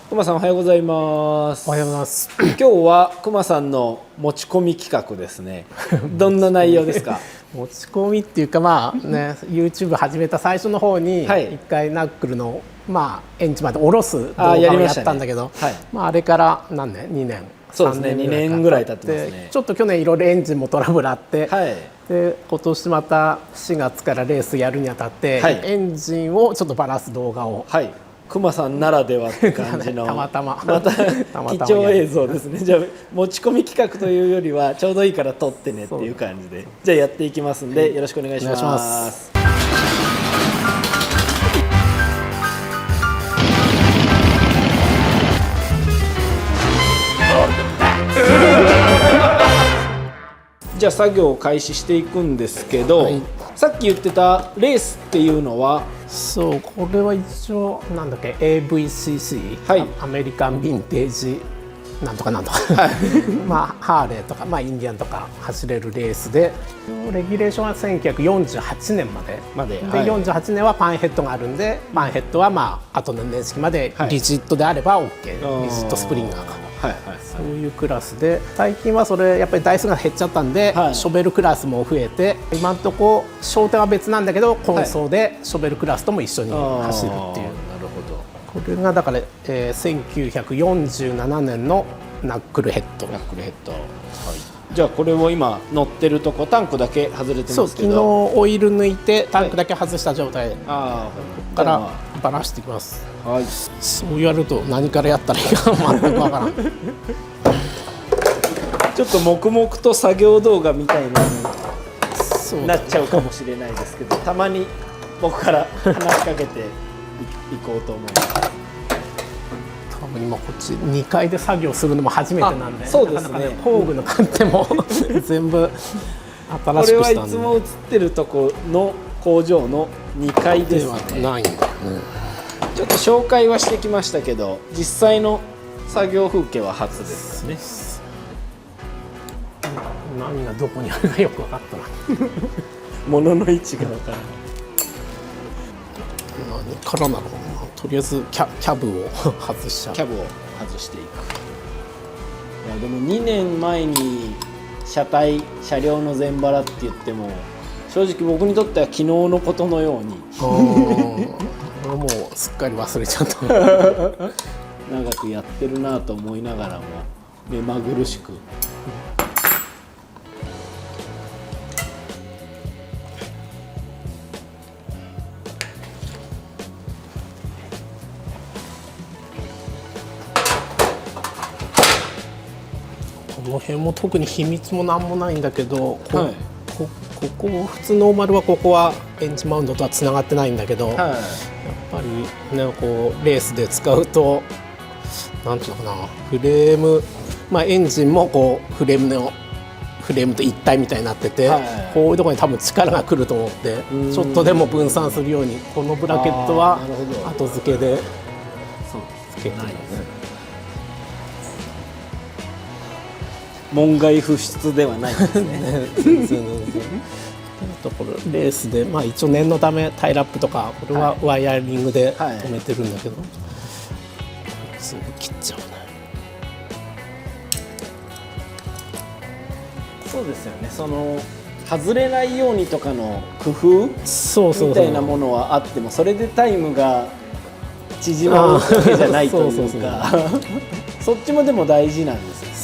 くまさんおはようございます。おはようございます。今日はくまさんの持ち込み企画ですね。どんな内容ですか？持ち込みっていうかYouTube 始めた最初の方にはい一回ナックルのエンジンまで下ろす動画をやったんだけど、あれから何年2年そうですね、2年ぐらい経ってますね。ちょっと去年いろいろエンジンもトラブルあって、はい、で今年また4月からレースやるにあたって、はい、エンジンをちょっとバラす動画を、はい、くまさんならではって感じのたまたま貴重映像ですね。じゃあ持ち込み企画というよりはちょうどいいから撮ってねっていう感じで、じゃあやっていきますんでよろしくお願いします。じゃあ作業を開始していくんですけど、はい、さっき言ってたレースっていうのは、そうこれは一応なんだっけ AVCC、はい、アメリカンヴィンテージなんとかなんとか、はい、ハーレーとか、インディアンとか走れるレースで、レギュレーションは1948年までで、はい、48年はパンヘッドがあるんで、パンヘッドは後の年式までリジットであれば OK、リジットスプリンガーか。そういうクラスで、最近はそれやっぱり台数が減っちゃったんで、ショベルクラスも増えて、今のところ焦点は別なんだけど混走でショベルクラスとも一緒に走るっていう。これがだから、1947年のナックルヘッド。じゃあこれを今乗ってるとこタンクだけ外れてますけど、昨日オイル抜いてタンクだけ外した状態で、ここからバラしていきます。はい、そう言われると何からやったらいいか全くわからん。ちょっと黙々と作業動画みたいなになっちゃうかもしれないですけど、たまに僕から話しかけていこうと思います。多分今こっち2階で作業するのも初めてなんで、そうですね、工具の鑑定も全部新しくしたんで。これはいつも映ってるとこの工場の2階ですね。ないんだよね。ちょっと紹介はしてきましたけど、実際の作業風景は初ですね。何がどこにあるかよく分かったな。物の位置が分からない。何からなのかな。とりあえずキャブを外しちゃう。キャブを外していく。いやでも2年前に車両の全バラって言っても、正直僕にとっては昨日のことのようにもうすっかり忘れちゃった。長くやってるなと思いながらも目まぐるしく。この辺も特に秘密もなんもないんだけど、ここ普通ノーマルはここはエンジンマウントとはつながってないんだけど、やっぱりねこうレースで使うとなんていうのかな、フレーム、エンジンもこうフレームと一体みたいになってて、こういうところに多分力が来ると思って、ちょっとでも分散するようにこのブラケットは後付けで付けてるんですね。門外不出ではないですね。ところレースで、一応念のためタイラップとかこれはワイヤリングで止めてるんだけど、すぐ切っちゃうね。そうですよね。その外れないようにとかの工夫みたいなものはあっても、それでタイムが縮まるわけじゃないというか、そっちもでも大事なんですよね。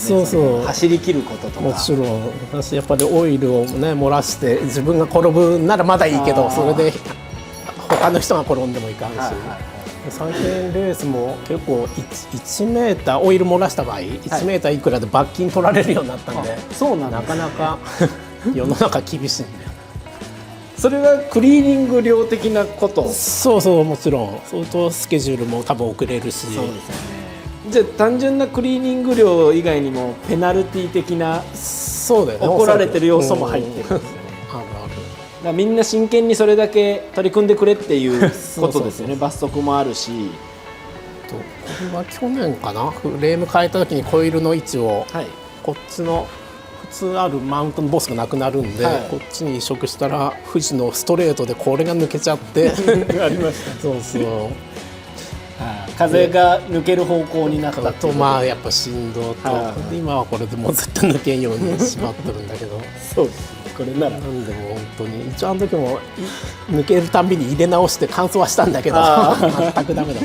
走り切ることとか。もちろん私やっぱりオイルをね漏らして自分が転ぶならまだいいけど、それで他の人が転んでもいかんし、最近レースも結構1メーターオイル漏らした場合1メーターいくらで罰金取られるようになったんで、なかなか世の中厳しいんだよ。それはクリーニング量的なこと。そうもちろん。それとスケジュールも多分遅れるし。そうですよね。じゃあ単純なクリーニング量以外にもペナルティ的な怒られてる要素も入ってるんですよね。だからみんな真剣にそれだけ取り組んでくれっていうことですよね。罰則もあるし。これは去年かな、フレーム変えた時にコイルの位置を、こっちの普通あるマウントのボスがなくなるんで、こっちに移植したら富士のストレートでこれが抜けちゃってありました。そう風が抜ける方向になったってと、まあやっぱ振動と、今はこれでもう絶対抜けんように縛ってるんだけどそうですね、これならなんでも本当に一応あの時も抜けるたんびに入れ直して乾燥はしたんだけど全くダメだ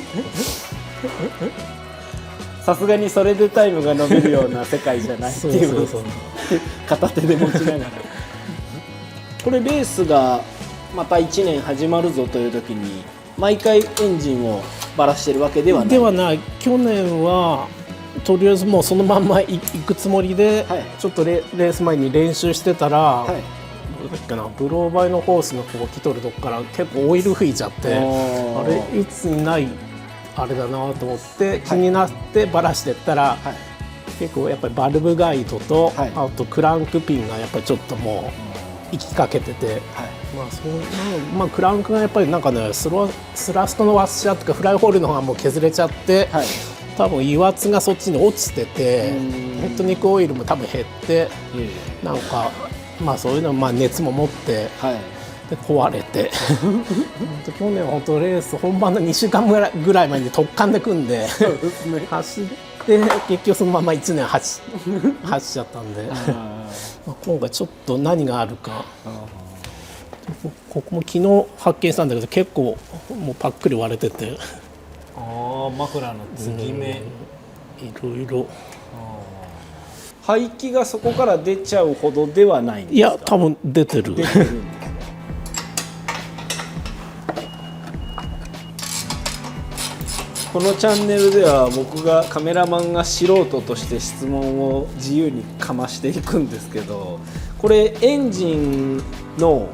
さすがにそれでタイムが伸びるような世界じゃないっていう片手で持ちながらこれレースがまた1年始まるぞという時に毎回エンジンをばらしてるわけではない。ではない。去年はとりあえずもうそのまんま行くつもりで、はい、ちょっとレース前に練習してたら、はい、どうだっけな、ブローバイのホースのここ来とるとこから結構オイル吹いちゃって、あれいつにないあれだなと思って気になってばらしてったら、はい、結構やっぱりバルブガイドと、はい、あとクランクピンがやっぱりちょっともう行きかけてて、はい、クランクがやっぱりなんかねスラストのワッシャーとかフライホールの方がもう削れちゃって、はい、多分油圧がそっちに落ちててヘッドニックオイルも多分減ってなんかそういうの熱も持って、はい、で壊れて去年本当レース本番の2週間ぐらい前に突貫で組んで走って結局そのまま1年走っちゃったんで今回ちょっと何があるか。ここも昨日発見したんだけど結構もうパックリ割れてて、マフラーの継ぎ目いろいろ排気がそこから出ちゃうほどではないんですか？いや多分出てるんですね。このチャンネルでは僕がカメラマンが素人として質問を自由にかましていくんですけど、これエンジンの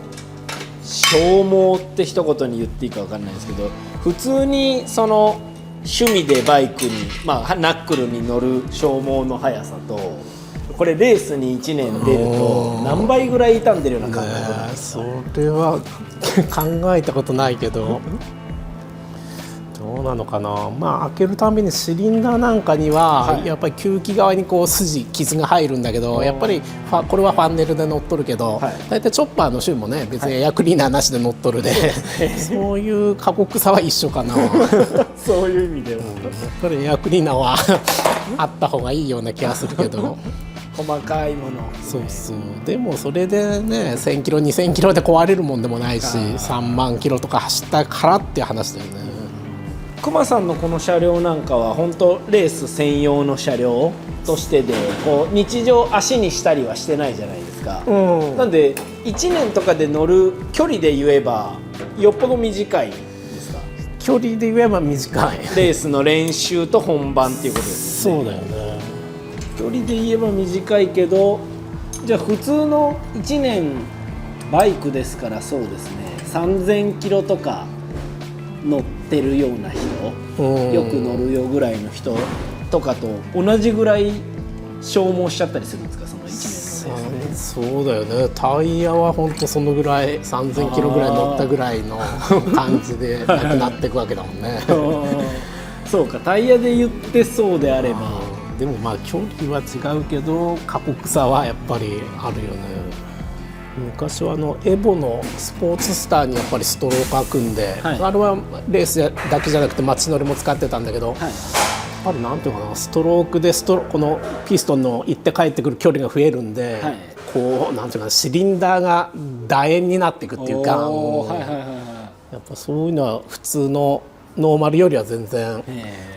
消耗って一言に言っていいか分かんないんですけど、普通にその趣味でバイクに、ナックルに乗る消耗の速さとこれレースに1年出ると何倍ぐらい傷んでるような感覚なんですか？それは考えたことないけどどうなのかな。開けるたびにシリンダーなんかには、やっぱり吸気側にこう傷が入るんだけど、やっぱりこれはファンネルで乗っとるけど、大体チョッパーの種もね別にエアクリーナーなしで乗っとるで、そういう過酷さは一緒かなそういう意味では、やっぱりエアクリーナーはあった方がいいような気がするけど細かいもの、そうでもそれでね1000キロ2000キロで壊れるもんでもないし3万キロとか走ったからっていう話だよね。熊さんのこの車両なんかは本当レース専用の車両としてでこう日常足にしたりはしてないじゃないですか、なんで1年とかで乗る距離で言えばよっぽど短いですか？距離で言えば短いレースの練習と本番っていうことですね。そうだよね。距離で言えば短いけど、じゃあ普通の1年バイクですからそうですね3000キロとか乗ってるような人、よく乗るよぐらいの人とかと同じぐらい消耗しちゃったりするんですか、その1年の。そうだよね。タイヤは本当そのぐらい3000キロぐらい乗ったぐらいの感じでなくなっていくわけだもんねそうか、タイヤで言ってそうであれば。でも距離は違うけど過酷さはやっぱりあるよね。昔はエボのスポーツスターにやっぱりストローカー組んで、あれはレースだけじゃなくて街乗りも使ってたんだけど、あれなんていうかな、ストロークでこのピストンの行って帰ってくる距離が増えるんで、こうなんていうかな、シリンダーが楕円になっていくっていうか、やっぱそういうのは普通のノーマルよりは全然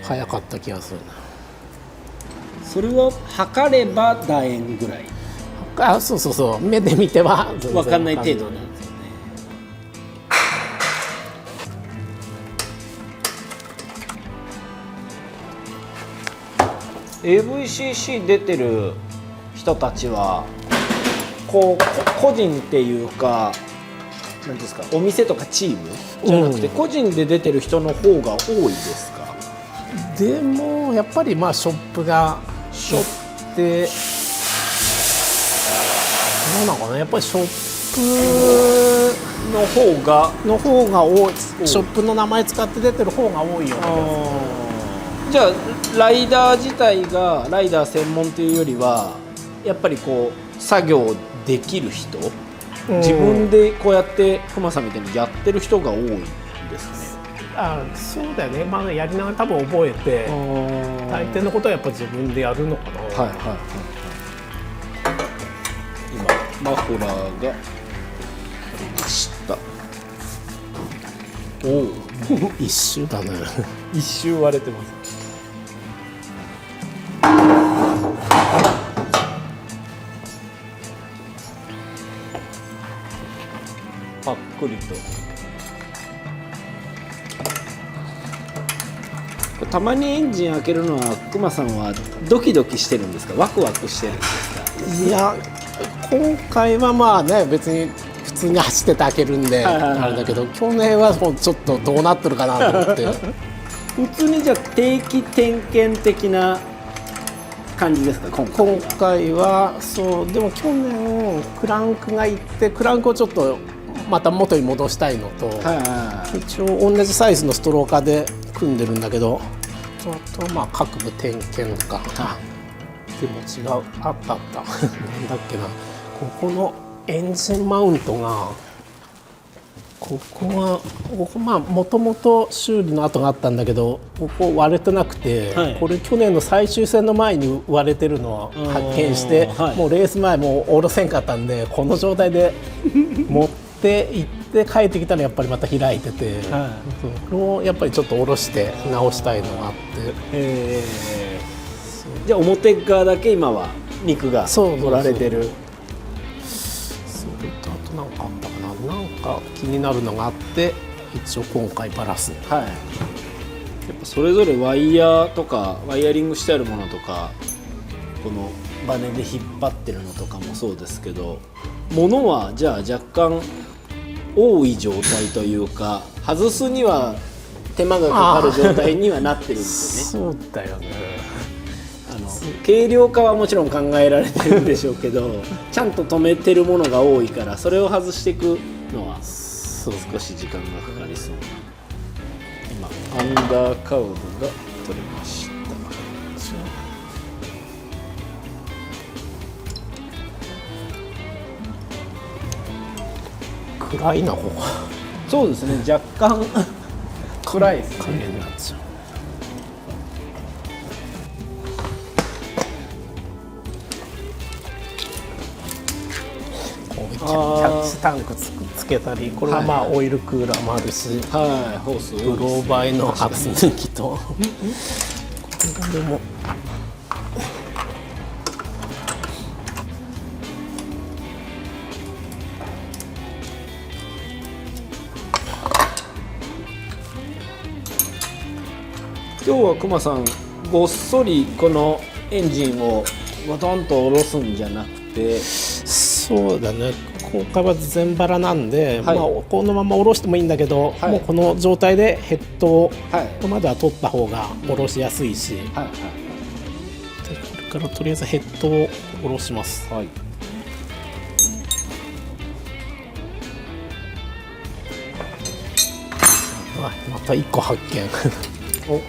早かった気がするな。それは測れば楕円ぐらい？そう目で見ては分かんない程度なんですよね。AVCC 出てる人たちはこう個人っていうか何ですか、お店とかチームじゃなくて個人で出てる人の方が多いですか？でもやっぱりショップがショップでそうなのかな、やっぱりショップの方が多い。ショップの名前使って出てる方が多いよね。じゃあライダー自体がライダー専門というよりはやっぱりこう作業できる人、自分でこうやって熊さんみたいにやってる人が多いんですね。そうだよね、まあ、やりながら多分覚えて大抵のことはやっぱ自分でやるのかな。はいはいはい、今マフラーが走った。おお一周だね一周割れてます。ぱっくりと。たまにエンジン開けるのはくまさんはドキドキしてるんですか、ワクワクしてるんですか。いや今回はまあね別に普通に走ってて開けるんであれだけど、去年はもうちょっとどうなってるかなと思って普通にじゃあ定期点検的な感じですか。今回はそうでも去年クランクがいってクランクをちょっとまた元に戻したいのと、一応同じサイズのストローカーで組んでるんだけど、あとまあ各部点検とか、でも違うあったなんだっけな、ここのエンジンマウントがここまあもともと修理の跡があったんだけどここ割れてなくて、これ去年の最終戦の前に割れてるのを発見して、もうレース前もう下ろせんかったんでこの状態で持って行って帰ってきたらやっぱりまた開いてて、それをやっぱりちょっと下ろして直したいのがあって、じゃあ表側だけ今は肉が取られてる。それとあと何かあったかな、なんか気になるのがあって一応今回バラす、やっぱそれぞれワイヤーとかワイヤリングしてあるものとかこのバネで引っ張ってるのとかもそうですけど、物はじゃあ若干多い状態というか外すには手間がかかる状態にはなってるんですよね。そうだよね。軽量化はもちろん考えられてるんでしょうけどちゃんと止めてるものが多いからそれを外していくのは少し時間がかかりそうな。今アンダーカウブが取れました。暗いな方が。そうですね、若干暗いですね。キャッチタンクつけたり、これはまあオイルクーラーもあるし、ホースブローバイの発抜きとこれも今日はくまさんごっそりこのエンジンをゴトンと下ろすんじゃなくて、そうだね、今回は全バラなんで、まあ、このまま下ろしてもいいんだけど、もうこの状態でヘッドまでは取った方が下ろしやすいし、でこれからとりあえずヘッドを下ろします。また1個発見お、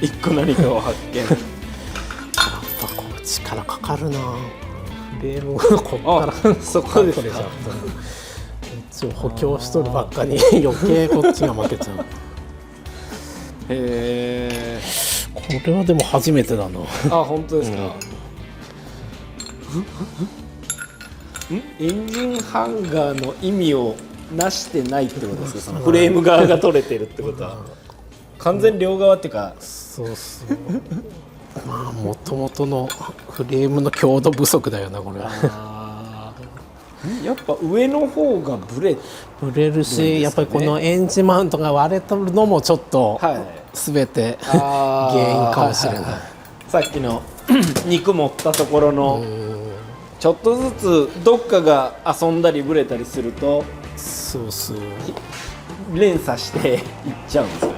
1個何かを発見やっぱこう力かかるな。レールがこっからそこですか。こっちを補強しとるばっかり余計こっちが負けちゃう。へえ。これはでも初めてだな。本当ですか。エンジンハンガーの意味をなしてないってことですか。そのフレーム側が取れてるってことは完全両側っていうか。そうまあもともとのフレームの強度不足だよなこれ。やっぱ上の方がブレるし、やっぱりこのエンジンマウントが割れたのもちょっと全て原因かもしれない。さっきの肉持ったところのちょっとずつどっかが遊んだりブレたりすると連鎖していっちゃうんですよね。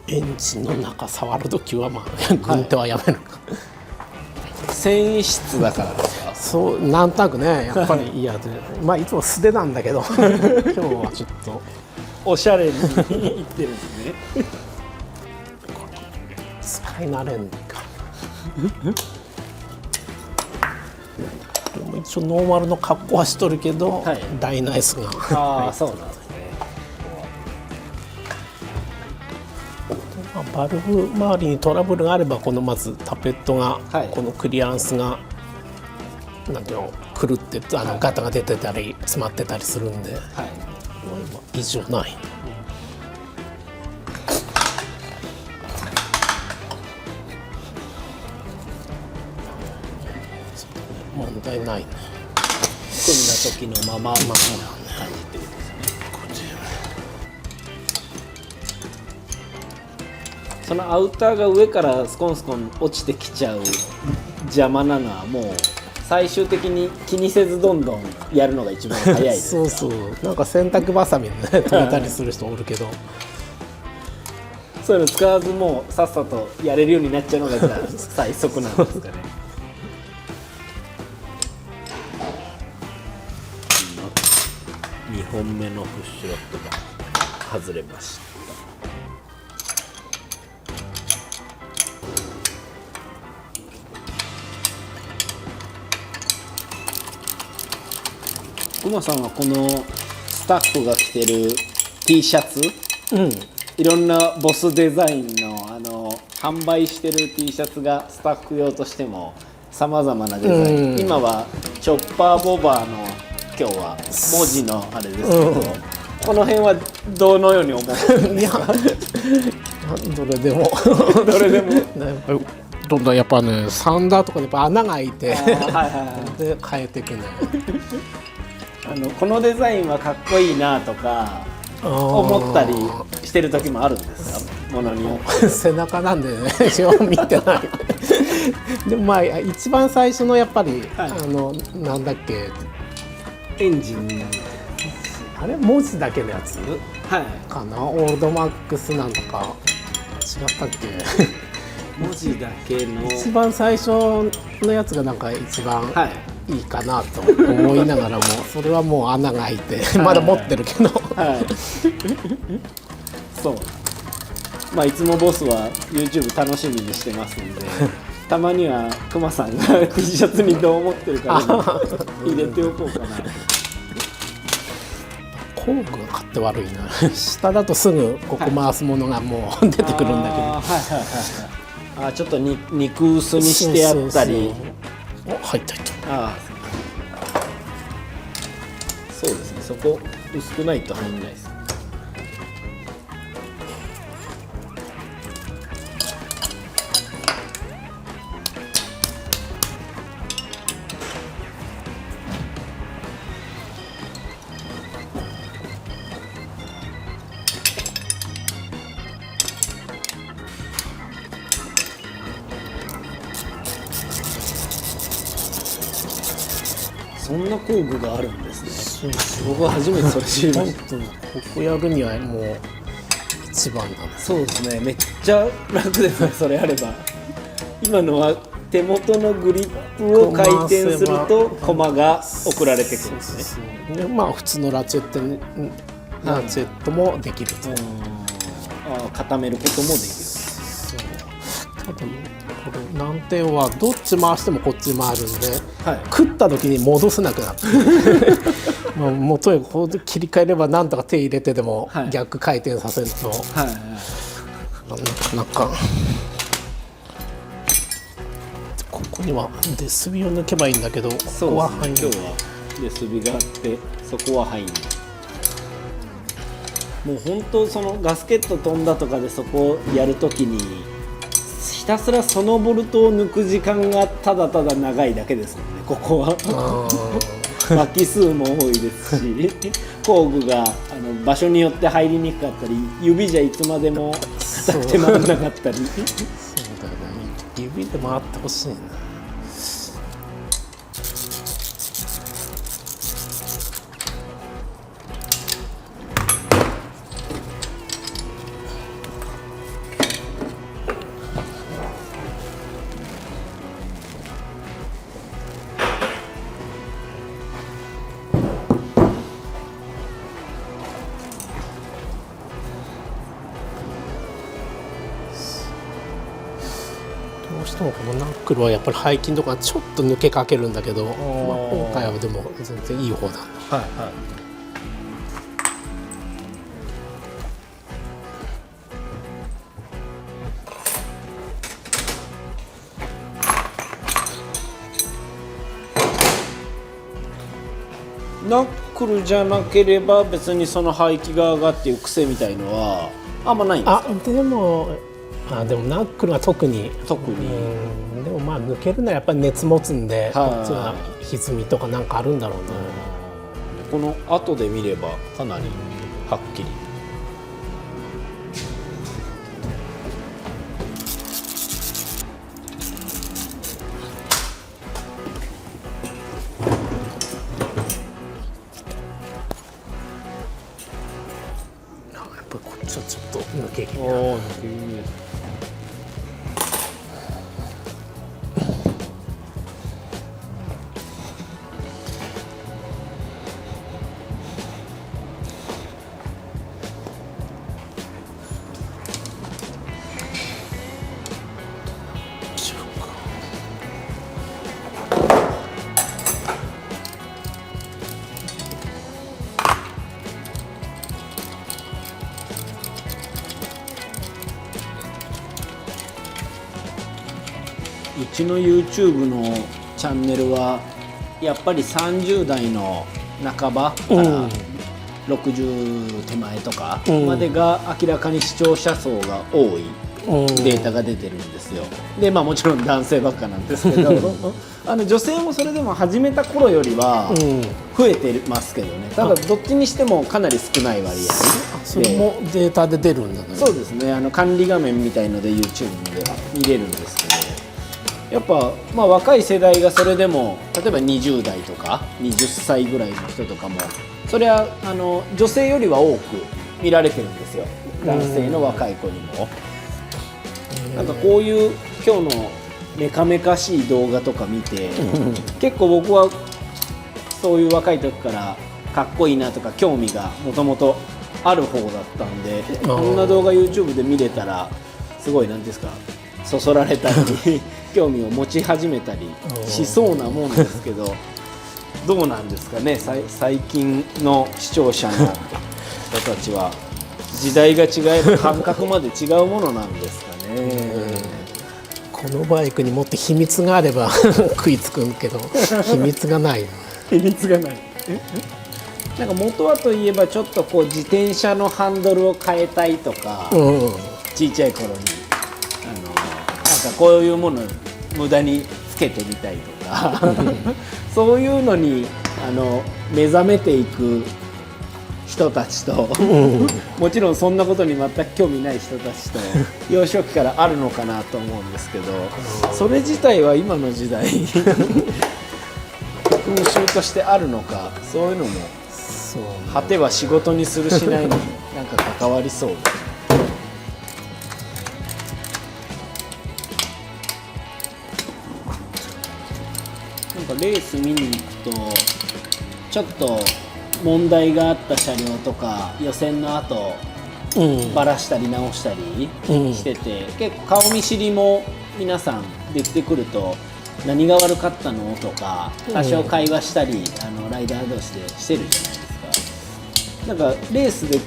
エンジンの中触るときはまあ軍手はやめるか。繊維質だからですか。そうなんとなくねやっぱり嫌でまあいつも素手なんだけど今日はちょっとおしゃれにいってるんですね。対慣れんかでも一応ノーマルの格好はしとるけど、はい、大ナイスがああそうなんですね。バルブ周りにトラブルがあればこのまずタペットが、はい、このクリアランスがなんていうの狂ってガタが出てたり詰まってたりするんで、はい、異常ない。問題ないね。組んだ時のまま感じってことですね。そのアウターが上からスコンスコン落ちてきちゃう邪魔なのはもう最終的に気にせずどんどんやるのが一番早いですか。そうなんか洗濯バサミでね止めたりする人おるけどそういうの使わずもうさっさとやれるようになっちゃうのがじゃあ最速なんですかね。2本目のプッシュロットが外れました。熊さんはこのスタッフが着てる T シャツ、いろんなボスデザインの販売してる T シャツがスタッフ用としてもさまざまなデザイン、今はチョッパーボバーの今日は文字のあれですけど、この辺はどのように思う？いやどれでもどれでもどんどんやっぱねサンダーとかにやっぱ穴が開いてで変えていくね。このデザインはかっこいいなとか思ったりしてる時もあるんですか？ものによって背中なんでね一応見てないでもまあ一番最初のやっぱり、はい、なんだっけエンジンあれ文字だけのやつ、はい、かな。オールドマックスなんとか違ったっけ文字だけの一番最初のやつがなんか一番、いいかなと思いながらもそれはもう穴が開いてまだ持ってるけど、そうまあいつもボスは YouTube 楽しみにしてますんでたまにはクマさんが T シャツにどう思ってるか入れておこうかな。工具が勝手悪いな下だとすぐここ回すものがもう出てくるんだけど、ちょっと肉薄にしてあったり入ったそうですね、そこ薄くないと入んないです。そんな工具があるんですね。僕は初めてそれ知りました。ここやるにはもう一番なんです。そうですね、めっちゃ楽ですねそれあれば。今のは手元のグリップを回転するとコマが送られてくるんですね。でまあ普通のラチェットもできると、固めることもできる。多分これ難点はどっち回してもこっち回るんで、食った時に戻せなくなってもうとにかくこう切り替えればなんとか手入れてでも逆回転させると、なかなかここにはデスビを抜けばいいんだけど、ここは入んない。今日はデスビがあってそこは入んない。もう本当そのガスケット飛んだとかでそこをやるときにひたすらそのボルトを抜く時間がただただ長いだけですもんね、ここは。巻き数も多いですし工具が場所によって入りにくかったり、指じゃいつまでも硬くて回らなかったりそうだよね、指で回ってほしいな。してもこのナックルはやっぱり背筋とかちょっと抜けかけるんだけど、今回はでも全然いい方だ。はいはい。ナックルじゃなければ別にその排気側がっていう癖みたいのはあんまないんですか？でもナックルは特にでもまあ抜けるのはやっぱり熱持つんで、こっちは歪みとかなんかあるんだろうな。この後で見ればかなりはっきり。こっちはちょっと抜け気味。うちの YouTube のチャンネルはやっぱり30代の半ばから60手前とかまでが明らかに視聴者層が多いデータが出てるんですよ。でもちろん男性ばっかなんですけど女性もそれでも始めた頃よりは増えてますけどね。ただどっちにしてもかなり少ない割合それもデータで出るんだね。そうですね。管理画面みたいので YouTube で見れるんですけど、やっぱ若い世代がそれでも例えば20代とか20歳ぐらいの人とかもそれは女性よりは多く見られてるんですよ。男性の若い子にも。なんかこういう今日のメカメカしい動画とか見て結構僕はそういう若い時からかっこいいなとか興味がもともとある方だったんで、こんな動画 YouTube で見れたらすごいなんですかそそられたり興味を持ち始めたりしそうなもんですけど、どうなんですかね。最近の視聴者の人たちは時代が違えば感覚まで違うものなんですかね。このバイクにもって秘密があれば食いつくけど秘密がない。秘密がない。なんか元はといえばちょっとこう自転車のハンドルを変えたいとか、ちっちゃい頃になんかこういうものを無駄につけてみたいとかそういうのに目覚めていく人たちともちろんそんなことに全く興味ない人たちと幼少期からあるのかなと思うんですけど、それ自体は今の時代風習としてあるのか、そういうのも果ては仕事にするしないになんか関わりそうです。なんかレース見に行くとちょっと問題があった車両とか予選の後ばらしたり直したりしてて、結構顔見知りも皆さん出てくると何が悪かったのとか多少会話したりライダー同士でしてるじゃないですか。なんかレースで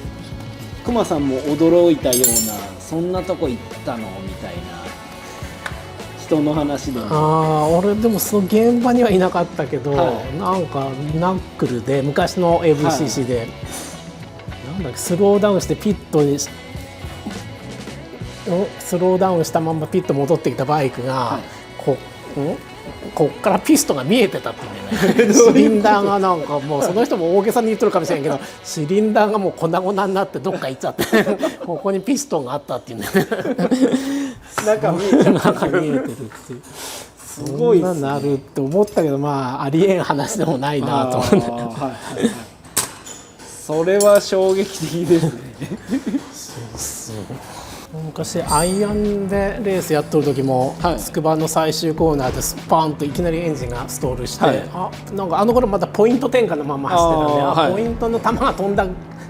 くまさんも驚いたようなそんなとこ行ったのみたいな人の話でも。俺でもその現場にはいなかったけど、なんかナックルで昔の AVCC で、なんだっけスローダウンしてピットにスローダウンしたままピット戻ってきたバイクが、こっからピストンが見えてたって言うんだよねシリンダーがなんかもうその人も大げさに言ってるかもしれんけどシリンダーがもう粉々になってどっか行っちゃってここにピストンがあったっていうんだよね中見えてるってすごいなるって思ったけど、ありえん話でもないなと思ってそれは衝撃的ですねそう昔アイアンでレースやっとる時も、筑波の最終コーナーでスパーンといきなりエンジンがストールして、なんか頃またポイント転換のまま走ってたんで、ポイントの球が飛んだ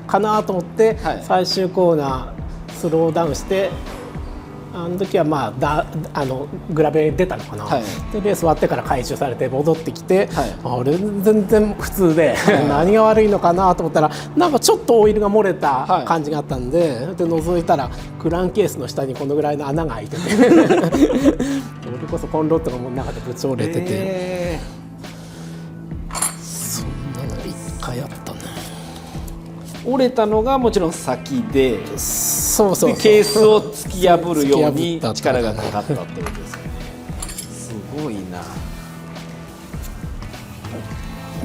かなと思って、最終コーナースローダウンしてあの時はまあグラベ出たのかな、はい、でレース終わってから回収されて戻ってきて、はい、俺全然普通で、何が悪いのかなと思ったらなんかちょっとオイルが漏れた感じがあったんで、で覗いたらクランケースの下にこのぐらいの穴が開いててそれこそコンロットがもう中でぶち折れてて、そんなの一回あったね。折れたのがもちろん先で、そうそうそう、ケースを突き破るように力がかかったってことですよね。すごいな。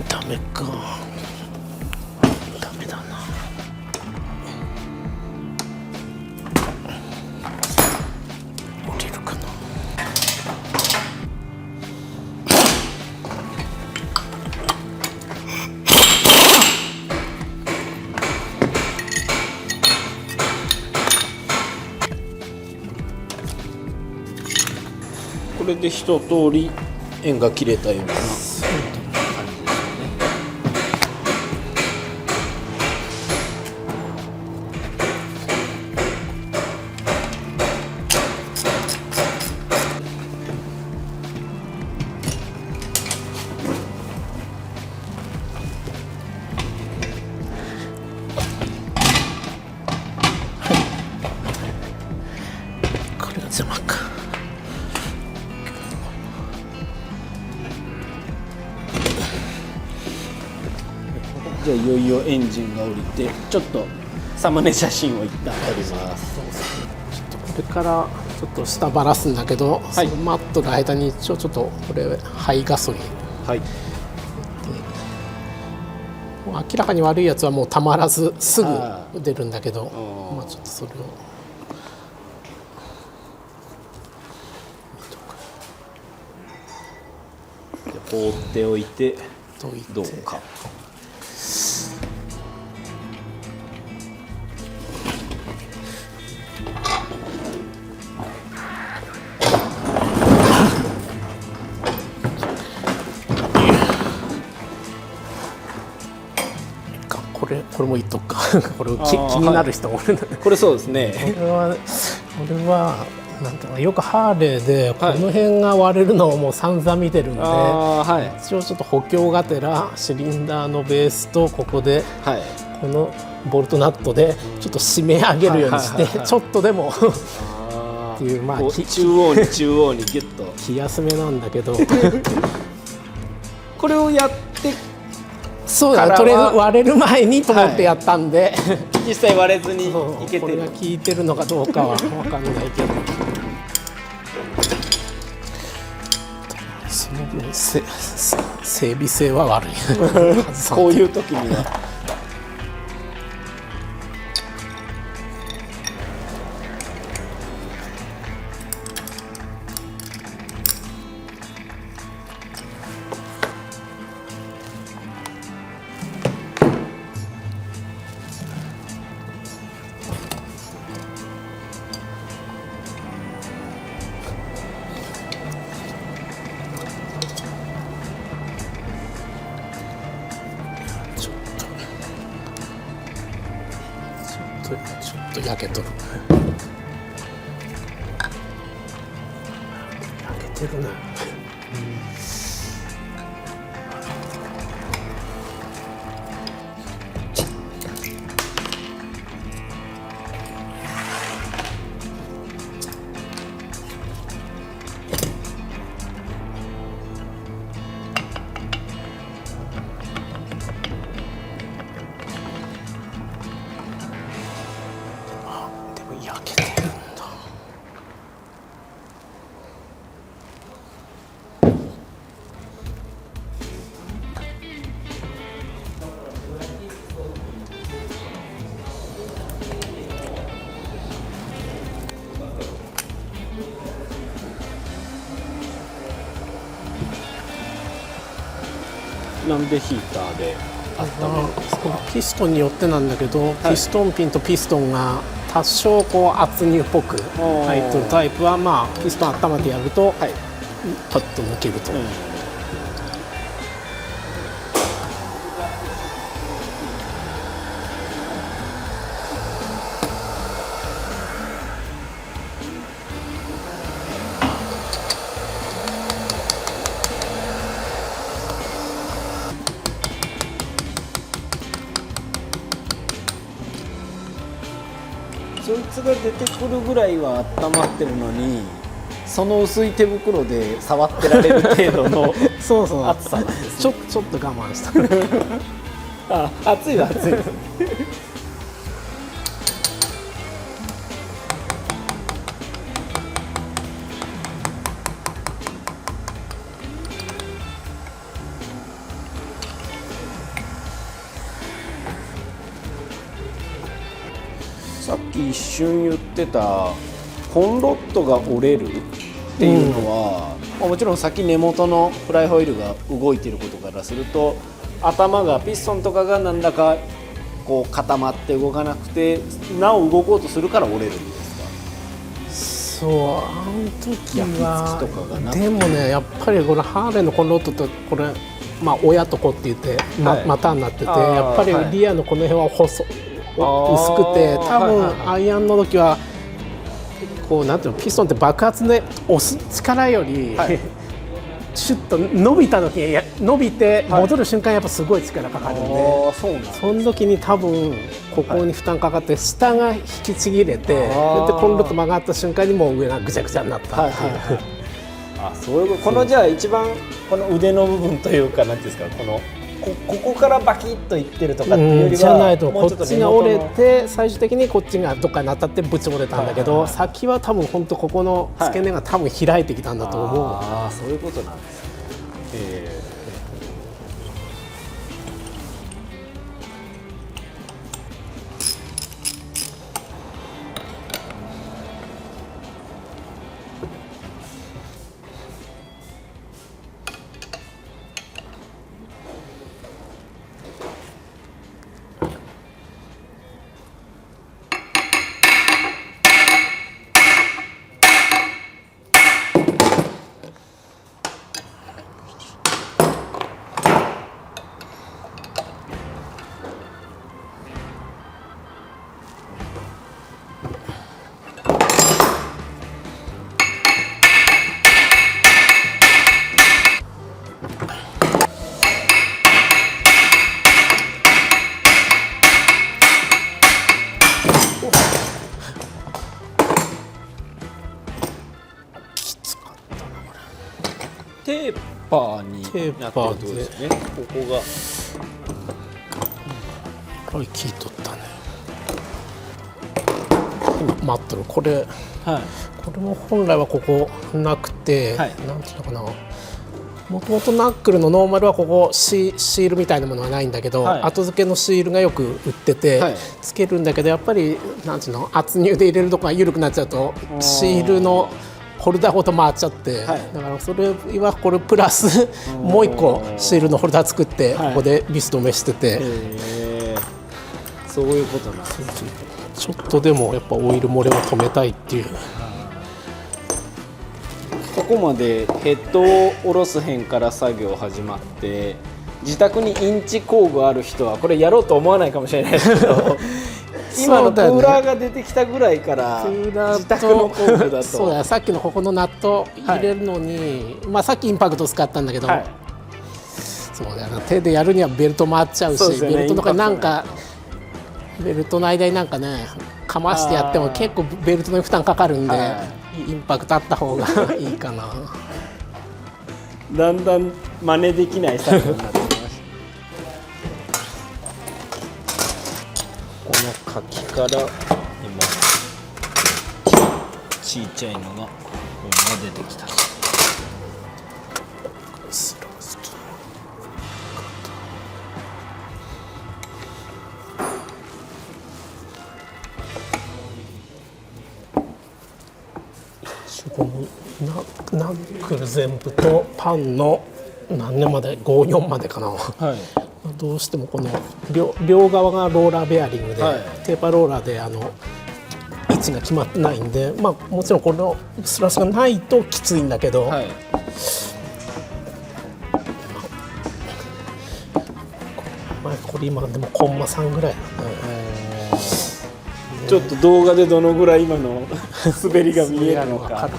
ダメか、ダメだな。降りるかな。これで一通り円が切れたような感じですよね。これが邪魔か。じゃあいよいよエンジンが降りて、ちょっとサムネ写真を一旦撮ります。ちょっとこれからちょっと下ばらすんだけど、はい、そのマットの間に一応ちょっとこれハイガソリン、はい、もう明らかに悪いやつはもうたまらずすぐ出るんだけど、まあちょっとそれを放っておいてどうか。これも言っとくかこれ気になる人もいる、これそうですね。俺はなんていうの、よくハーレーでこの辺が割れるのをもう散々見てるんで、はい、一応ちょっと補強がてらシリンダーのベースとここで、はい、このボルトナットでちょっと締め上げるようにして、ちょっとでもっていう、まあ中央にギュッと気休めなんだけどこれをやってそうだ、とりあえず割れる前にと思ってやったんで、はい、実際割れずにいけてる。これが効いてるのかどうかは分かんないけどその分整備性は悪いこういう時には。ちょっと焼けとる焼けてるな。焼けてるんだ。なんでヒーターで温めるんですか？ピストンによってなんだけど、はい、ピストンピンとピストンが多少こう圧入っぽく入ってるタイプは、まあピストン温めてやると、はい、パッと抜けると。そいつが出てくるぐらいは温まってるのに、その薄い手袋で触ってられる程度のそうそう熱さなんです、ね、ちょっと我慢したあ、熱いは熱いですさっき一瞬言ってたコンロットが折れるっていうのは、もちろん先根元のフライホイールが動いていることからすると、頭がピストンとかがなんだかこう固まって動かなくて、なお動こうとするから折れるんですか？そう、あの時はでもね、やっぱりこれハーレーのコンロットとこれ、まあ、親と子って言って、股になってて、やっぱりリアのこの辺は薄くて、多分アイアンの時はこうなんていうの、ピストンって爆発で押す力より、シュッと伸びた時に伸びて戻る瞬間やっぱすごい力かかるんで、その時に多分ここに負担かかって下が引きちぎれて、でコンロット曲がった瞬間にもう上がぐちゃぐちゃになったっていう。あ、そういうこと。このじゃあ一番この腕の部分というか、なんていうんですか、ここからバキッといってるとかっていうよりは、じゃないとこっちが折れて最終的にこっちがどっかに当たってぶち折れたんだけど、先は多分本当ここの付け根が多分開いてきたんだと思う。ああ、そういうことなんですね。テーパーになってるってことですね。ここがこれ聞いとったね。今待ってるこれ、これも本来はここなくて、なんていうのかな、もともとナックルのノーマルはここシールみたいなものはないんだけど、後付けのシールがよく売ってて、つけるんだけど、やっぱりなんていうの、圧入で入れるとこが緩くなっちゃうとシールのホルダーごと回っちゃって、だからそれはこれプラスもう一個シールのホルダー作ってここでビス止めしてて、そういうことなんですね。ちょっとでもやっぱオイル漏れを止めたいっていう。ここまでヘッドを下ろす辺から作業始まって、自宅にインチ工具ある人はこれやろうと思わないかもしれないですけど今のクーラーが出てきたぐらいから自宅の工具だと、そうだ、さっきのここのナット入れるのに、まあさっきインパクト使ったんだけど、そうだよな、手でやるにはベルト回っちゃうし、ベルトとかなんかベルトの間になんかねかましてやっても結構ベルトの負担かかるんで、インパクトあった方がいいかな。だんだん真似できない作業になってきました。この柿から今ちっちゃいのがこれが出てきた。ナックル全部とパンの何年まで54までかな、どうしてもこの 両側がローラーベアリングで、テーパーローラーで位置が決まってないんで、まあ、もちろんこのスラスがないときついんだけど、これ今でもコンマ3ぐらいだね。ちょっと動画でどのぐらい今の滑りが見えるのか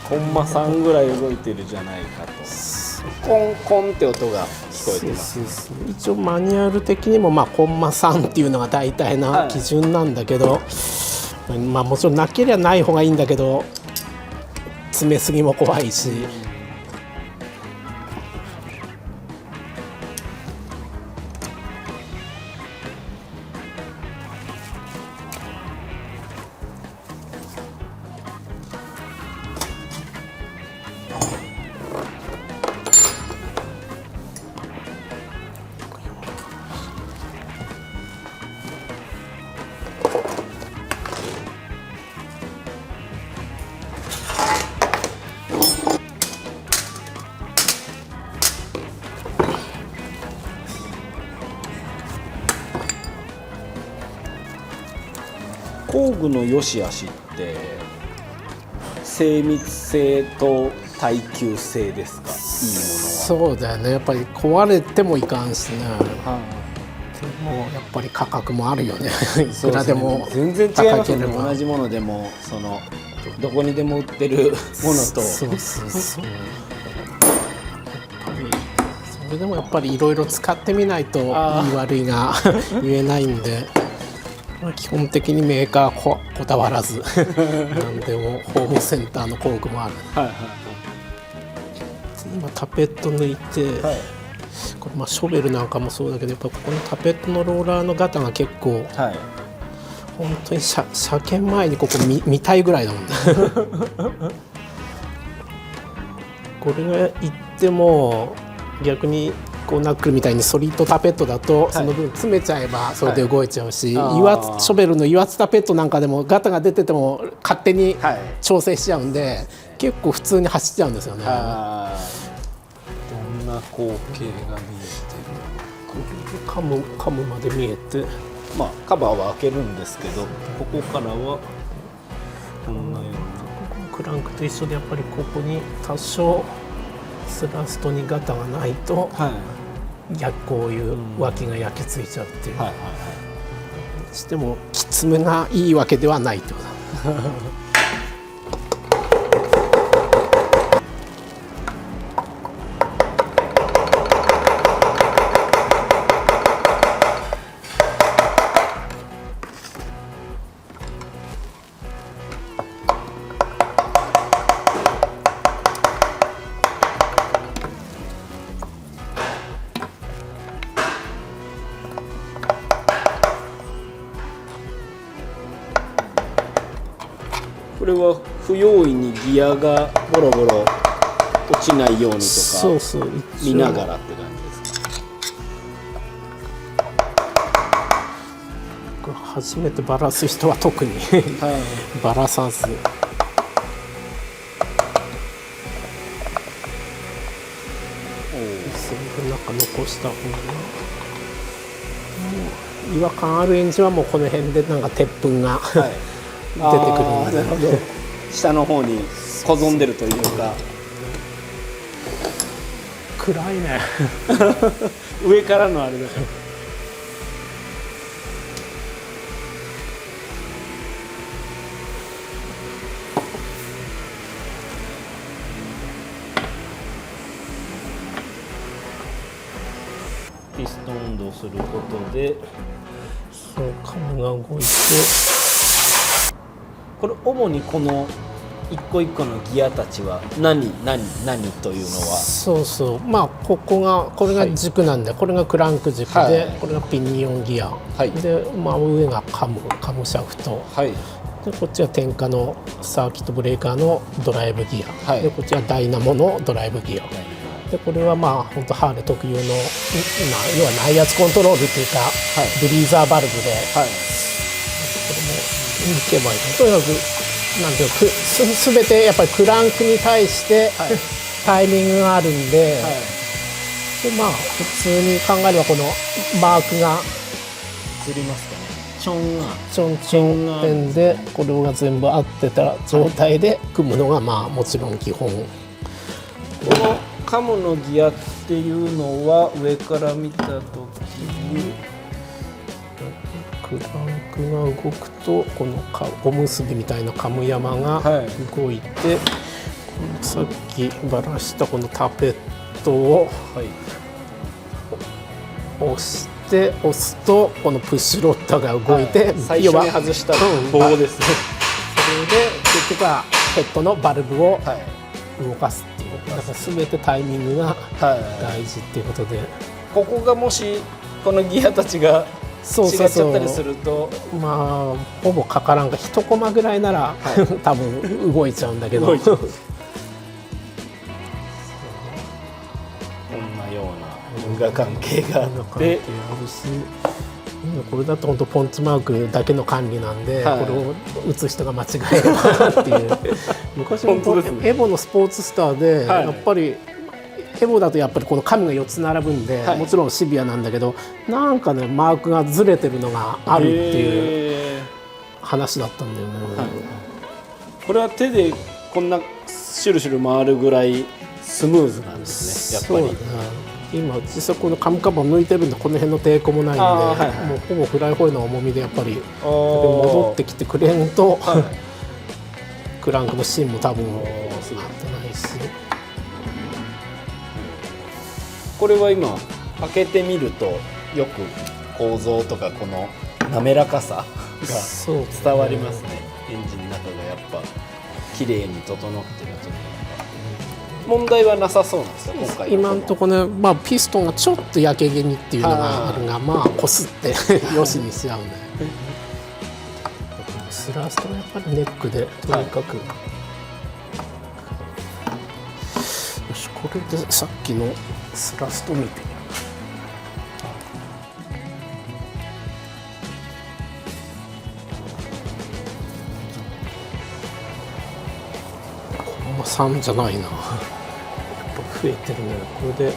コンマ3ぐらい動いてるじゃないかと、コンコンって音が聞聞こえてます。そう一応マニュアル的にもコンマ3っていうのが大体な基準なんだけど、もちろんなければない方がいいんだけど詰めすぎも怖いし。工具の良し悪しって精密性と耐久性ですか？いいものは。そうだよね、やっぱり壊れてもいかんしね、でもやっぱり価格もあるよねいくらでも全然違いますよね。同じものでもどこにでも売ってるものと。そうそれでもやっぱりいろいろ使ってみないといい悪いが言えないんで基本的にメーカーこだわらず何でもホームセンターの工具もある、今タペット抜いて、これショベルなんかもそうだけどやっぱここのタペットのローラーのガタが結構、本当に車検前にここ 見たいぐらいだもんねこれがいっても逆にこうナックルみたいにソリッドタペットだとその分詰めちゃえばそれで動いちゃうし、ショベルの油圧タペットなんかでもガタが出てても勝手に調整しちゃうんで、結構普通に走っちゃうんですよね。どんな光景が見えてる？カムまで見えて、カバーは開けるんですけど、ここからはこんなようなクランクと一緒でやっぱりここに多少スラストにガタがないと、こういう脇が焼き付いちゃうっていう、してもきつめがいいわけではないってことだこれは不用意にギアがボロボロ落ちないようにとか見ながらって感じですか？初めてバラす人は特にバラさず、それでなんか残した方が違和感あるエンジンはもうこの辺でなんか鉄粉が出てくるんで、なるほど、下の方にこぞんでるというか。暗いね上からのあれだから。ピストン運動することでカムが動いて、これ主にこの一個一個のギアたちは何というのは、これが軸なんで、これがクランク軸で、これがピニオンギア、で、上がカムシャフト、でこっちは天下のサーキットブレーカーのドライブギア、でこっちはダイナモのドライブギア、でこれは本当ハーレー特有の、要は内圧コントロールっていうか、ブリーザーバルブで、これもいけばいいとにかくなんていうか全てやっぱりクランクに対してタイミングがあるんで、普通に考えればこのマークが映りますかね。ちょん点でこれが全部合ってた状態で組むのがもちろん基本。このカムのギアっていうのは上から見た時にクランクが動くとこのおむすびみたいなカム山が動いて、さっきばらしたこのタペットを押すとこのプッシュロッターが動いて、最初に外した棒ですね。それで結局はヘッドのバルブを動かすっていう、だから全てタイミングが大事っていうことで、ここがもしこのギアたちが違っちゃったりすると、まあほぼかからんが1コマぐらいなら、多分動いちゃうんだけど、こんなような因果関係があって、これだと本当ポンチマークだけの管理なんで、これを打つ人が間違えればっていう昔のエボのスポーツスターで、やっぱりエボだとやっぱりこの紙が4つ並ぶんで、もちろんシビアなんだけど、なんかねマークがずれてるのがあるっていう話だったんだよね。これは手でこんなシュルシュル回るぐらいスムーズなんですね、やっぱり。今実際このカムカバー抜いてるんで、この辺の抵抗もないんで、もうほぼフライホイールの重みでやっぱり戻ってきてくれんと、クランクの芯も多分合ってないし。これは今開けてみるとよく構造とかこの滑らかさが伝わりますね。エンジンの中がやっぱ綺麗に整ってるというか、問題はなさそうなんですか今回。今のところね、まあ、ピストンがちょっと焼け気味っていうのがあるが、まあこすってよしにしちゃうね。スラストがやっぱりネックでとにかく、よし、これでさっきのスラスト見てみる。コンマ3じゃないな。やっぱ増えてるね。これで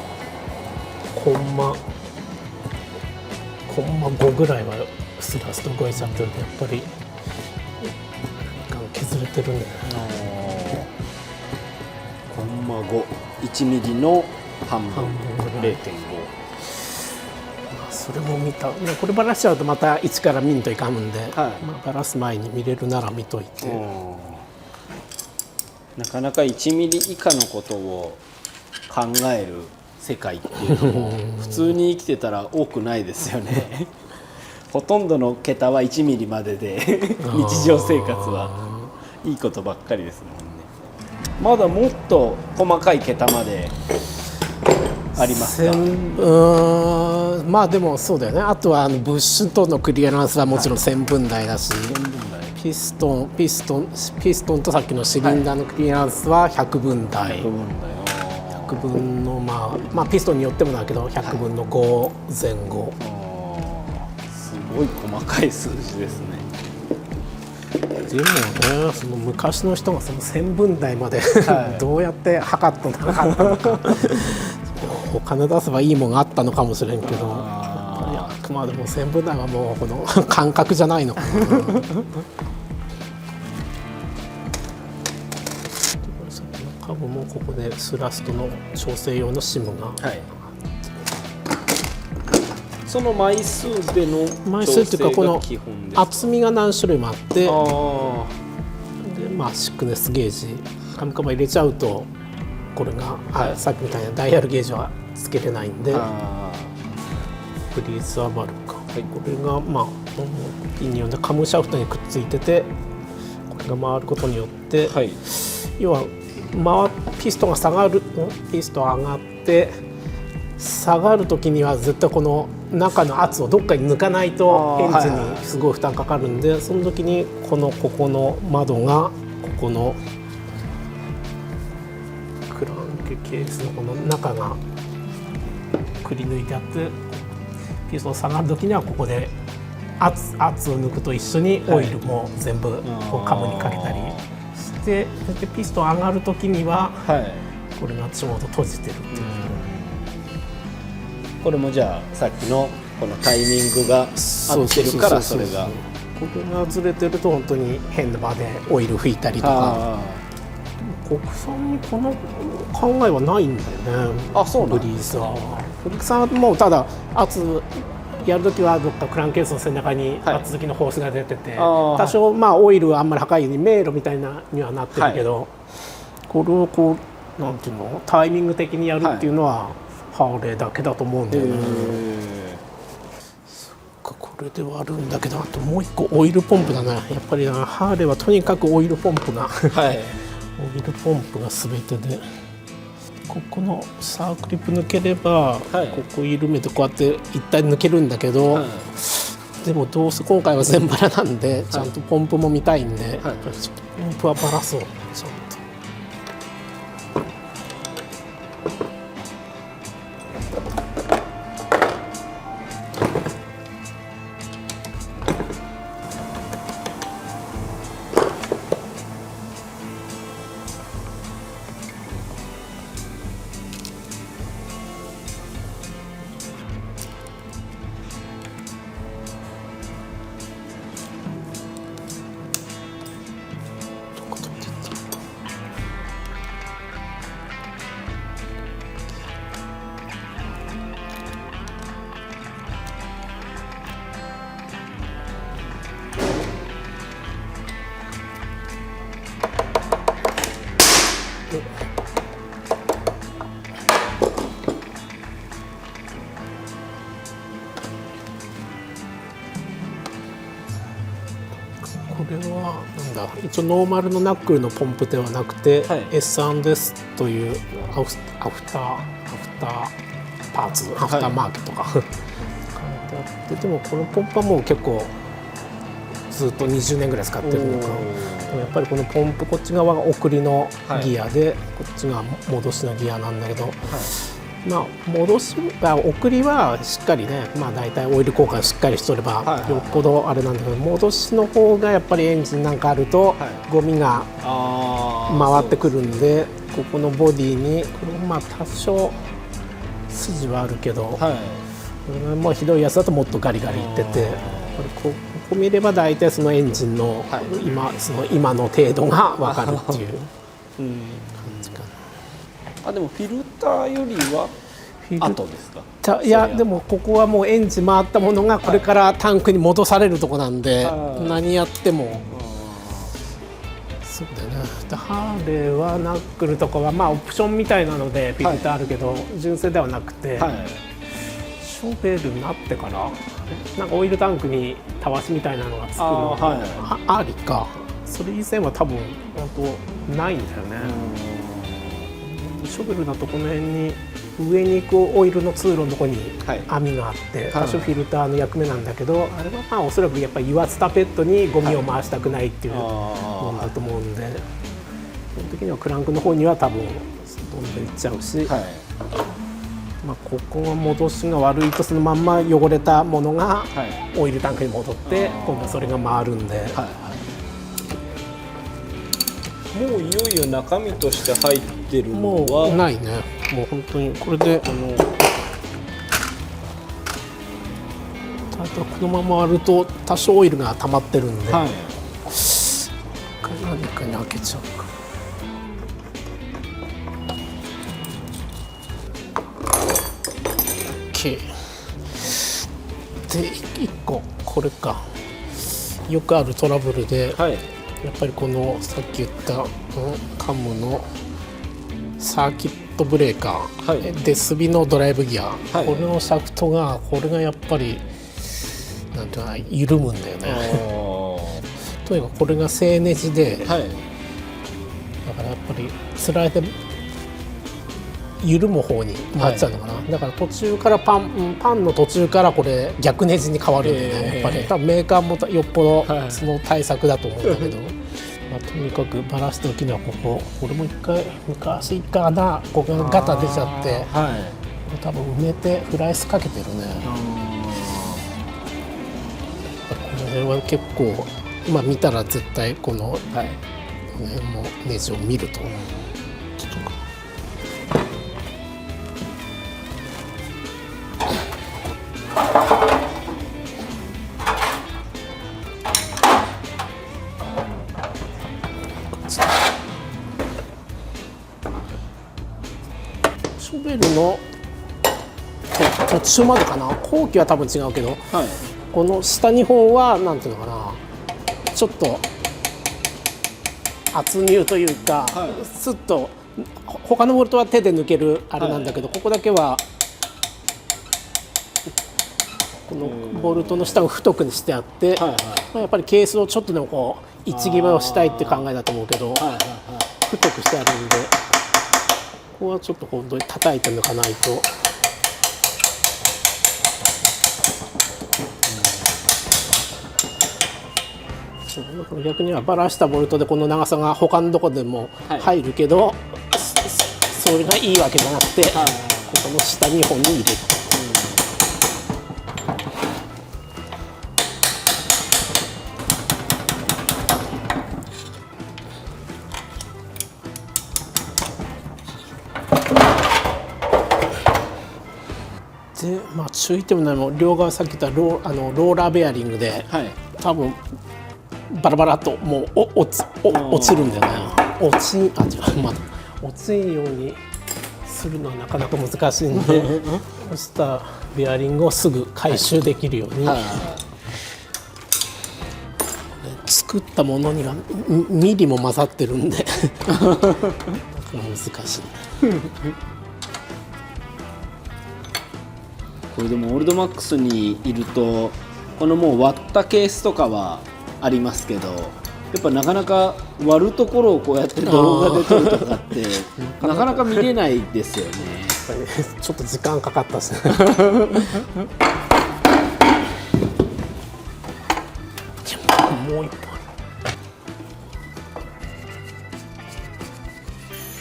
コンマ5ぐらいはスラスト動いちゃってるんで、やっぱり削れてるね。コンマ5、1ミリの半分 0.5。それも見た。これバラしちゃうとまた一から見んといかんんで、まあ、バラす前に見れるなら見といて。なかなか1ミリ以下のことを考える世界っていうのも普通に生きてたら多くないですよね。ほとんどの桁は1ミリまでで日常生活はいいことばっかりですもんね。まだもっと細かい桁までありますか？まあでもそうだよね。あとはブッシュとのクリアランスはもちろん1000分台だし、ピストンとさっきのシリンダーのクリアランスは100分台。100分のまあピストンによってもだけど100分の5前後。すごい細かい数字ですね。でもね、その昔の人がその1000分台までどうやって測ったのかお金出せばいいものがあったのかもしれんけど、やっぱりあくまでも1000分台はもうこの感覚じゃないのかな。カブもここでスラストの調整用のシムが、その枚数での調整が基本です。厚みが何種類もあって、でまあシックネスゲージカムカバ入れちゃうとこれが、さっきみたいなダイヤルゲージはつけれないんで、フリーズアバルか、これがまあピニオンでカムシャフトにくっついてて、これが回ることによって、要はピストンが下がる、ピストン上がって下がる時には絶対この中の圧をどっかに抜かないとエンジンにすごい負担かかるんで、その時にここの窓がここのクランクケースのこの中がくり抜いてあって、ピストン下がる時にはここで圧を抜くと一緒にオイルも全部こうカムにかけたりして、でピストン上がる時にはこれがちょうど閉じてるっていう。これもじゃあさっきのこのタイミングが合ってるから、それがこれがずれてると本当に変な場でオイル拭いたりとか。国産にこの考えはないんだよね。そうなんブリーザー。国産はもうただ圧やるときはどっかクランケースの背中に圧付きのホースが出てて、多少まあオイルはあんまり測るように迷路みたいなにはなってるけど、これをこうなんていうのタイミング的にやるっていうのはハーレーだけだと思うんだよね。これではあるんだけど、あともう一個オイルポンプだな。やっぱりなハーレーはとにかくオイルポンプがはい、オイルポンプが全てで、ここのサークリップ抜ければ、はい、ここ緩めてこうやって一体抜けるんだけど、はい、でもどうせ今回は全バラなんで、ちゃんとポンプも見たいんで、はい、やっぱりちょっとポンプはバラそうちゃんと。これはなんだ、一応ノーマルのナックルのポンプではなくて、はい、S&S というアフターパーツ、アフターマーケットが、はい、書いてあって、でもこのポンプはもう結構ずっと20年ぐらい使ってるのか。でもやっぱりこのポンプ、こっち側が送りのギアで、はい、こっちが戻しのギアなんだけど、はい、まあ戻し送りはしっかりね、まあ大体オイル交換しっかりしとればよっぽどあれなんだけど、戻しの方がやっぱりエンジンなんかあるとゴミが回ってくるんで、ここのボディにこれまあ多少筋はあるけど、はい、これもうひどいやつだともっとガリガリいってて、ここ見れば大体そのエンジンの今の程度が分かるっていう感じかな。でもフィルターよりは後ですか？いやでもここはもうエンジン回ったものがこれからタンクに戻されるとこなんで、何やってもそうだよね。ハーレーはナックルとかはまあオプションみたいなのでフィルターあるけど、純正ではなくて、ショベルになってからなんかオイルタンクにたわしみたいなのがつくのがありか。それ以前は多分本当ないんだよね。ショベルだとこの辺に上に行くオイルの通路のところに網があって、多少フィルターの役目なんだけど、あれはまあおそらくやっぱり油圧タペットにゴミを回したくないっていうものだと思うんで、基本的にはクランクの方には多分どんどんいっちゃうし、まあここが戻しが悪いとそのまんま汚れたものがオイルタンクに戻って今度はそれが回るんで。もういよいよ中身として入ってるのはもうないね。もう本当にこれでこのまま割ると多少オイルが溜まってるんで、何かに開けちゃうか。OK で1個これか、よくあるトラブルで、やっぱりこのさっき言ったカムのサーキットブレーカー、でスビのドライブギア、これのシャフトがこれがやっぱりなんていうかな、緩むんだよね。とにかくこれが正ネジで、だからやっぱりスライド緩む方に回っちゃうのかな、だから途中からパンの途中からこれ逆ネジに変わるんでね、やっぱり多分メーカーもよっぽどその対策だと思うんだけど、まあ、とにかくバラした時にはこれも昔一回穴ここがガタ出ちゃって、これ多分埋めてフライスかけてるね。この辺は結構今見たら絶対この辺もネジを見ると思う。ショベルの途中までかな、後期は多分違うけど、この下2本はなんていうのかな、ちょっと圧入というか、スッと他のボルトは手で抜けるあれなんだけど、ここだけはこのボルトの下を太くしてあって、はいはい、やっぱりケースをちょっとでもこう位置決めをしたいって考えだと思うけど、はいはいはい、太くしてあるんで、ここはちょっと本当に叩いて抜かないと。逆にはバラしたボルトでこの長さが他のとこでも入るけど、はい、それがいいわけじゃなくて、はい、ここの下2本に入れる。でまあ、注意点も両側さっき言ったローラーベアリングで、はい、多分バラバラっともう落ちるんだよね。落ちんようにするのはなかなか難しいんで落ちたベアリングをすぐ回収できるように、はい、作ったものにはミリも混ざってるんで難しい。これでもオールドマックスにいるとこのもう割ったケースとかはありますけど、やっぱなかなか割るところをこうやって動画で撮るとかってなかなか見れないですよね。ちょっと時間かかったですね。もう一本。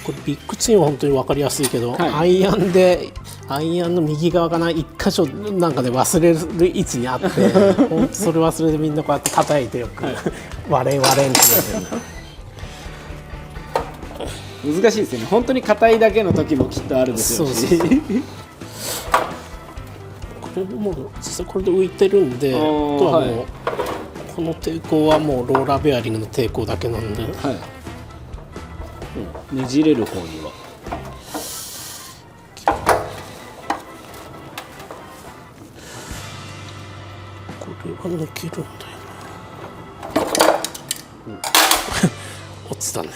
これビッグチンは本当に分かりやすいけど、はい、アイアンの右側が一箇所なんかで忘れる位置にあって本当それ忘れてみんなこうやって叩いてよく、はい、割れんってなってる。難しいですよね。本当に硬いだけの時もきっとあるでしょうし。これもう実際これで浮いてるんで、あとはもう、はい、この抵抗はもうローラーベアリングの抵抗だけなんで、はい、ねじれる方にはこれは抜けるんだよな。落ちたね。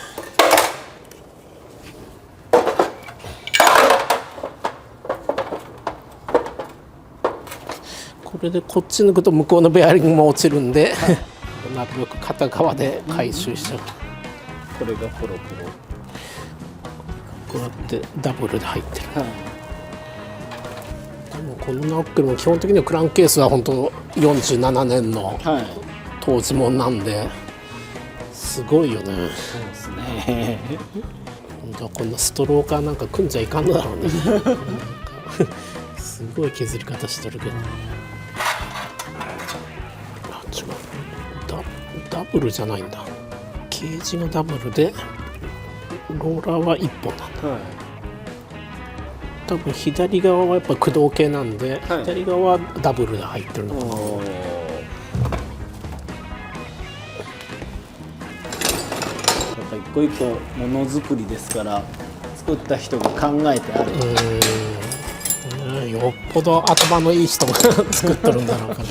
これでこっち抜くと向こうのベアリングも落ちるんで、はい、なるべく片側で回収しちゃう。これがポロポロこうやってダブルで入ってる。はい、でもこのナックルも基本的にはクランクケースは本当47年の当時もんなんで、すごいよね。そうですね。本当はこんなストローカーなんか組んじゃいかんのだろうね。すごい削り方してるけど。ダブルじゃないんだ。ケージがダブルでローラーは1本なんだ。はい、多分左側はやっぱ駆動系なんで、はい、左側はダブルで入ってるのかな。やっぱ一個一個ものづくりですから作った人が考えてある。よっぽど頭のいい人が作っとるんだろうから。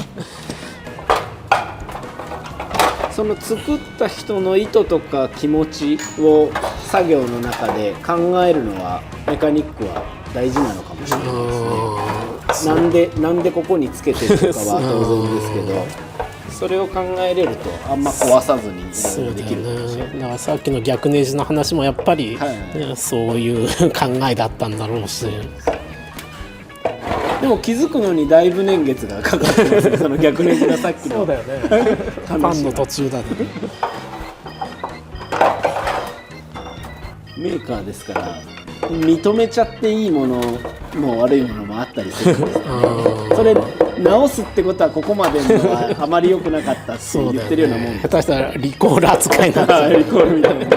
その作った人の意図とか気持ちを作業の中で考えるのはメカニックは大事なのかもしれないですね。なんでここにつけてるとかは当然ですけど、それを考えれるとあんま壊さずにいろいろできるかもしれない。だからさっきの逆ネジの話もやっぱり、はい、そういう考えだったんだろうし。でも気づくのにだいぶ年月がかかってますね。その逆ネジがさっきの。そうだよね。ファンの途中だね。メーカーですから認めちゃっていいものも悪いものもあったりするんですけど、それ直すってことはここまでのはあまり良くなかったって言ってるようなもん、ね、下手したらリコール扱いになってリコールみたいな。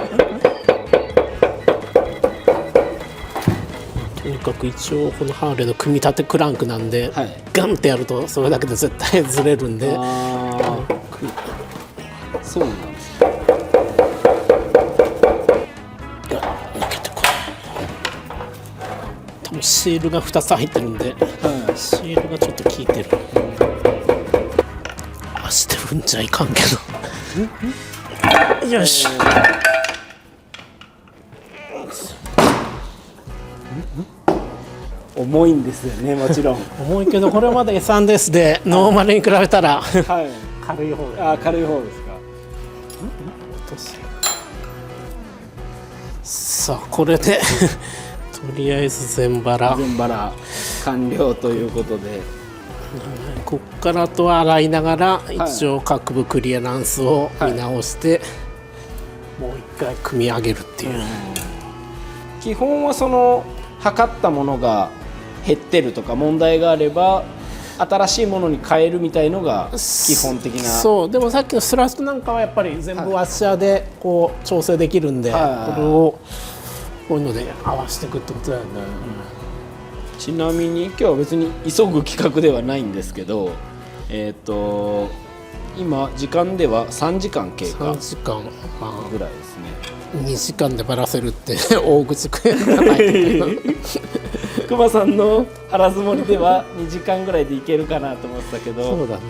とにかく一応このハーレーの組み立てクランクなんで、はい、ガンってやるとそれだけで絶対ずれるんで。そうなんですね。シールが2つ入ってるんで、はい、シールがちょっと効いてる。してるんじゃいかんけど。よし。お重いんですよね、もちろん。重いけどこれまで S&S でノーマルに比べたら、はい、軽い方で、あ、軽い方ですか。さあこれでとりあえず全バラ完了ということで、こっからとは洗いながら一応各部クリアランスを見直して、もう一回組み上げるっていう、基本はその測ったものが減ってるとか問題があれば新しいものに変えるみたいのが基本的な。そうでもさっきのスラストなんかはやっぱり全部ワッシャーでこう調整できるんで、これをこういうので合わせていくってことだよね。ちなみに今日は別に急ぐ企画ではないんですけど、今時間では3時間経過3時間ぐらいですね。2時間でバラせるって大口食えないクマさんの腹積もりでは2時間ぐらいでいけるかなと思ってたけど、そうだね、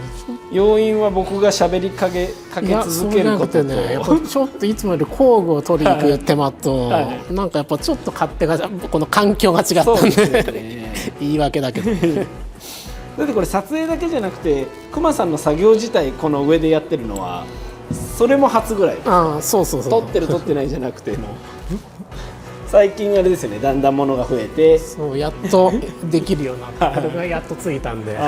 要因は僕が喋りかけ続けることと、ね、やっぱちょっといつもより工具を取りに行く手間と、なんかやっぱちょっと勝手がこの環境が違ったんで、言い訳だけどだってこれ撮影だけじゃなくてクマさんの作業自体この上でやってるのはそれも初ぐらい。そう撮ってる撮ってないじゃなくても最近あれですよね、だんだん物が増えて、そうやっとできるようになったこれがやっとついたんでホ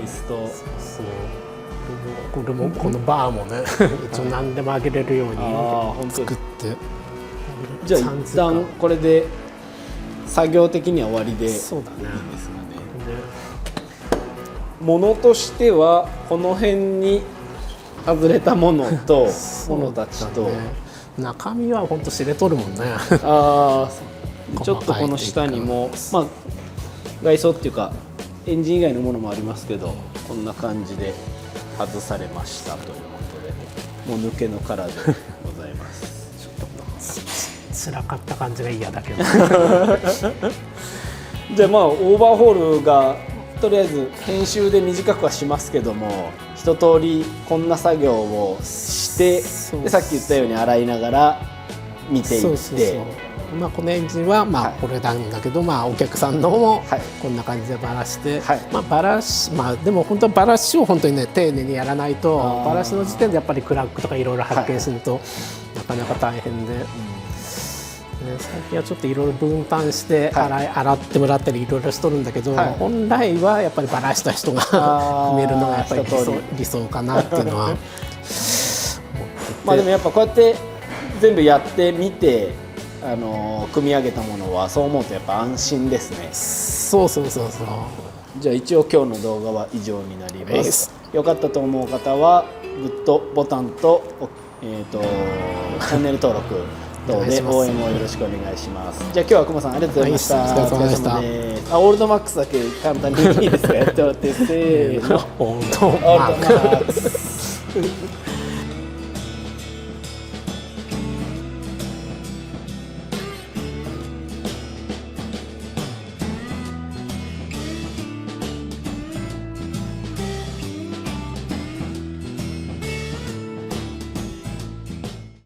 イスト、そうこれもこのバーもね一応何でも上げれるように作って、じゃあ一旦これで作業的には終わりで、そうだね、いいですかね。ものとしてはこの辺に外れたものとものたちと、中身は本当知れとるもんねちょっとこの下にも外装っていうかエンジン以外のものもありますけど、こんな感じで外されましたということで、もう抜けのカラーでございますちょっとつらかった感じが嫌だけどじゃあオーバーホールがとりあえず編集で短くはしますけども、一通りこんな作業をしてでさっき言ったように洗いながら見ていって、このエンジンはこれなんだけど、お客さんの方もこんな感じでバラして、でも本当はバラしを本当にね丁寧にやらないと、バラしの時点でやっぱりクラックとかいろいろ発見するとなかなか大変で。最近はちょっといろいろ分担して洗ってもらったりいろいろしとるんだけど、本来はやっぱりバラした人が決めるのがやっぱり理想かなっていうのはでもやっぱこうやって全部やってみて組み上げたものはそう思うとやっぱ安心ですね。そうじゃあ一応今日の動画は以上になります。よかったと思う方はグッドボタンとチャンネル登録等で応援をよろしくお願いします。じゃあ今日はくまさんありがとうございました。お疲れ様でした。オールドマックスだけ簡単にいいですか、やってもらって。せーの。オールドマックス